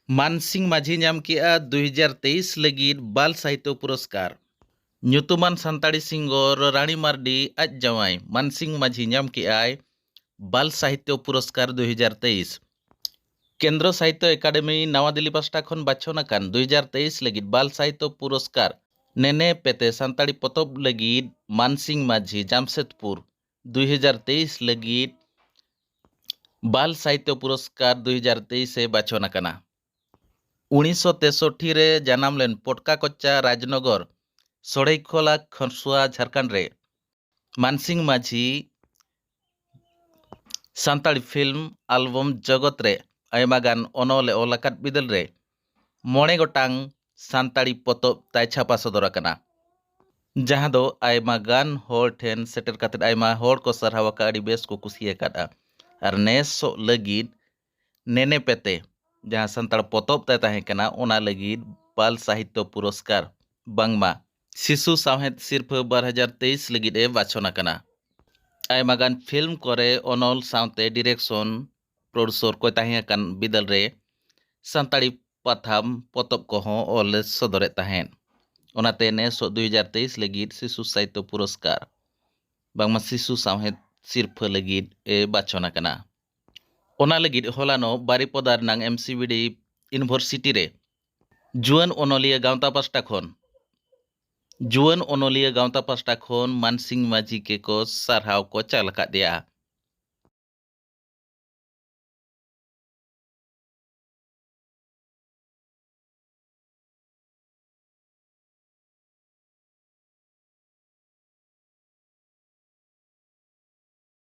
मानसिंह माझी नाम किया 2023 लगिद बाल साहित्य पुरस्कार ᱧᱩᱛᱩᱢᱟᱱ ᱥᱟᱱᱛᱟᱲᱤ सिंगर रानी मार्डी आज जवाई मानसिंह माझी नाम कियाय बाल साहित्य पुरस्कार 2023 केंद्र साहित्य एकाडेमी नवा दिल्ली पास्टा खन बाछन आकान 2023 लगिद बाल साहित्य पुरस्कार नेने पेते सानताड़ी पतब लगिद मानसिंह माझी जामशेदपुर 2023 लगिद बाल साहित्य पुरस्कार 2023 से बाछन आकाना 1963 रे जन्म लेन पटका कच्चा राजनगर सड़ईखोला खरसुआ झारखंड रे मानसिंह माझी सानताड़ी फिल्म एल्बम जगत रे आयमा गान अनले ओलाकात बिदल रे मोणे गोटांग सानताड़ी पतब ताय छापा सदर आकना जहां दो आयमा गान होर ठेन सेटर काते आयमा होर को सरहावा का आड़ी बेस को कुसिया कादा और नेस लगिद नेने पेते जहां सानताड़ पतब ताय ताहें कना ओना लगिद बाल साहित्य पुरस्कार बांगमा शिशु साहेद सिर्फ 2023 लगिद ए बाछन आकना आयमा गान फिल्म करे अनल साउते डायरेक्शन प्रोड्यूसर को ताहें आकान बिदल रे सानताड़ी पाथाम पतब को ओले सदरे ताहें ओनाते नेस 2023 लगिद शिशु साहित्य पुरस्कार बांगमा शिशु साहेद सिर्फ लगिद ए बाछन आकना ओना लगिद हलानो बारिपदार नांग एमसीबीडी यूनिवर्सिटी रे जुआन अनलिया गांवता पास्टा खन मानसिंह माझी के को सारहाव को चाल दिया